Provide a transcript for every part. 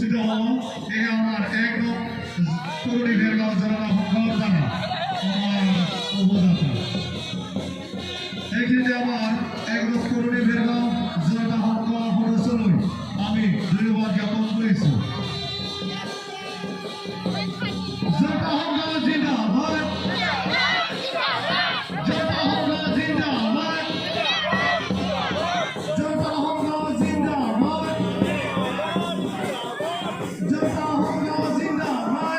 উপস্থিত হওয়া এই আমার একদম তরুণী ভেরগাঁও জেলার সংখ্যালঘানা আমার উপজাতি এইখিনিতে আমার একদম তরুণী ভেরগাঁও জেলাটা সংখ্যা সদস্যলৈ আমি ধন্যবাদ জ্ঞাপন কৰিছোঁ। জেলা সংখ্যা জিন্দাবাদ, জেলা সংখ্যা জিন্দাবাদ, জেলা সংখ্যা জিন্দাবাদ, জেলা সংখ্যা জিন্দাবাদ।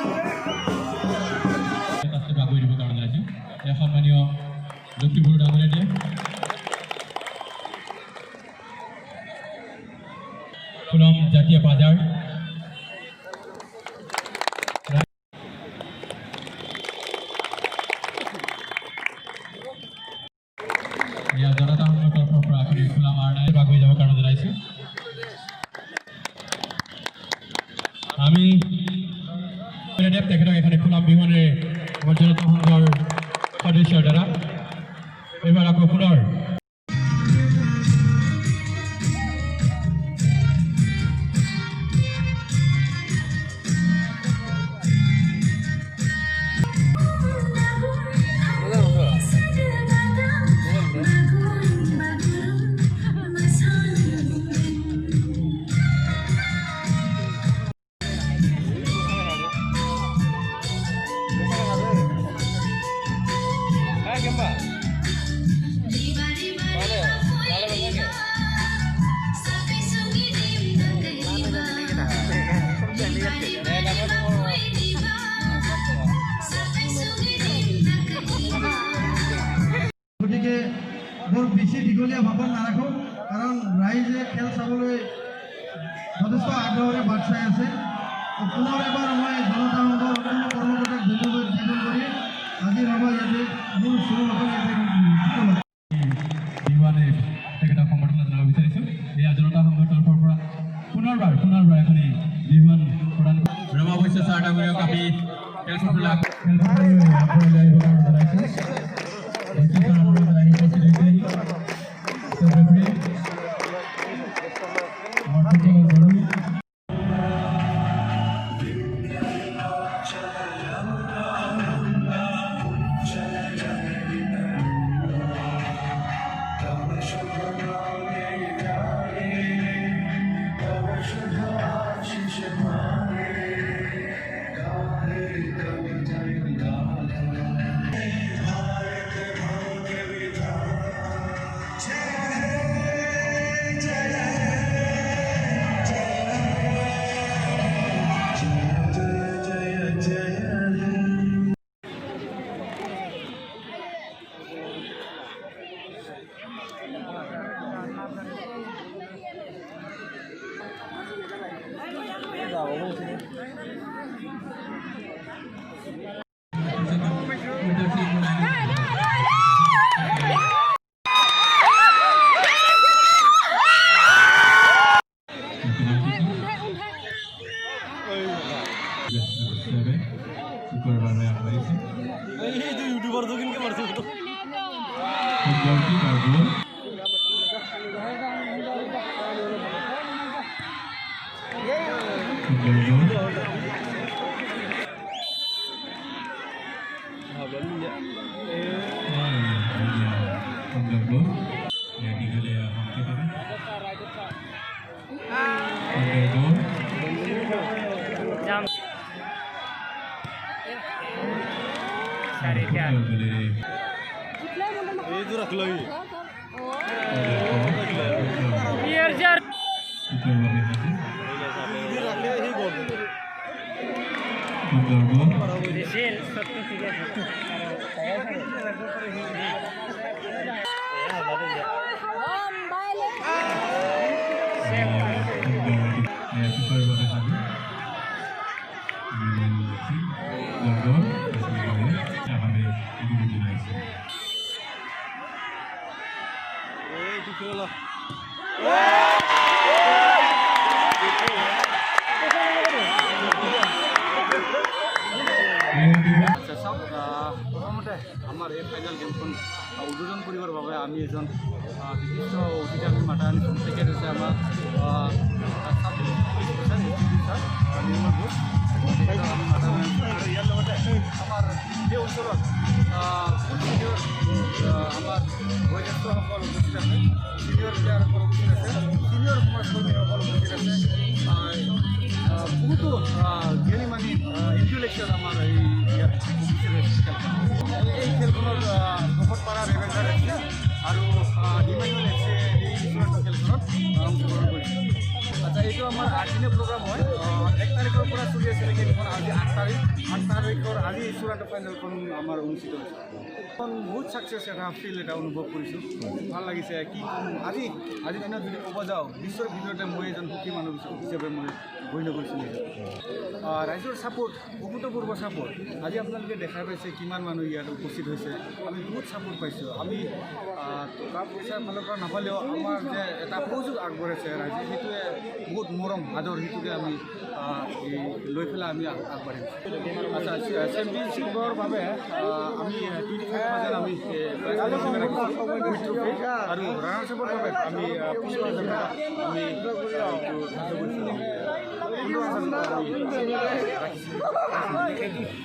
সন্মানীয় লক্ষীপুৰ ডাঙৰীয়া ফুলম জাতীয় বাজাৰ জনতা সংঘৰ তৰফৰ পৰা আপুনি ফুলাম আৰণাই আগুৱাই যাবৰ কাৰণে জনাইছোঁ। আমি তেখেতক এখানে ফুলাম বিহুৱানেৰে আমাৰ জনতা সংঘৰ সদস্যৰ দ্বাৰা এইবাৰ আকৌ পুনৰ গতিকে বৰ বেছি দীঘলীয়া ভাষণ নাৰাখোঁ, কাৰণ ৰাইজে খেল চাবলৈ যথেষ্ট আগ্ৰহেৰে বাট চাই আছে। পুনৰ এবাৰ মই জনতা সংঘৰ সকলো কৰ্মকৰ্তাক ধন্যবাদ জ্ঞাপন কৰি আজিৰ সভা ইয়াতে মোৰ শুভ ভাষণ ইয়াতে বিহুৱানে তেখেতক সম্বৰ্ধনা জনাব বিচাৰিছোঁ। এয়া জনতা সংঘৰ তৰফৰ পৰা পুনৰবাৰ এখনি বিহুৱান প্ৰদান ৰমা অৱশ্যে চাৰ ডাঙৰীয়াক আমি খেলপথাৰলৈ আহিবৰ কাৰণে জনাইছোঁ। ইউটিউবার তো কিনকে মারছে itu rak lagi. Biar jar. আমার এই ফাইনাল গেমখন উদ্বোধন করার ভাবে আমি এজন বিশিষ্ট অতিথি আমি মাতা আনি থেকে আমার আমাৰ এই অঞ্চলত চিনিয়ৰ আমাৰ বয়োজ্যেষ্ঠসকল উপস্থিত আছে, চিনিয়ৰ প্লেয়াৰসকল উপস্থিত আছে, চিনিয়ৰ সমাজকৰ্মীসকল উপস্থিত আছে, বহুতো জ্ঞানী মানি ইণ্টেলেকচুৱেল আমাৰ ইয়াত উপস্থিত হৈছে খেলখন। এই খেলখনৰ ভকতপাৰা ৰেভেঞ্জাৰ FC আৰু ইমানুৱেল FC এই চূড়ান্ত খেলখনত অংশগ্ৰহণ কৰিছে। আচ্ছা, এইটো আমাৰ 8 দিনীয়া প্ৰগ্ৰাম হয়। 1 তাৰিখৰ পৰা চলি আছিলে খেলখন, আজি 8 তাৰিখৰ আজি চূড়ান্ত ফাইনেলখন আমাৰ অনুষ্ঠিত হৈছে। এখন বহুত ছাকচেছ এটা ফিল এটা অনুভৱ কৰিছোঁ, ভাল লাগিছে। কি আজিৰ দিনত যদি ক'ব যাওঁ, বিশ্বৰ ভিতৰতে মই এজন সুখী মানুহ হিচাপে মই গণ্য কৰিছিলোঁ। ৰাইজৰ ছাপোৰ্ট, অভূতপূৰ্ব ছাপোৰ্ট। আজি আপোনালোকে দেখা পাইছে কিমান মানুহ ইয়াত উপস্থিত হৈছে। আমি বহুত ছাপোৰ্ট পাইছোঁ। আমি টকা পইচাৰ ফালৰ পৰা নাপালেও আমাৰ যে এটা সহযোগ আগবঢ়াইছে ৰাইজে, সেইটোৱে বহুত মৰম আদৰ, সেইটোকে আমি লৈ পেলাই আমি আগবাঢ়িম। আচ্ছা, চেম্পিয়নশ্বিপৰ বাবে আমি 25,000 আমি আৰু ৰানাৰ্ছআপৰ বাবে আমি 15,000 আমি ধাৰ্য কৰিছোঁ। 15,000 আমি ৰাখিছোঁ।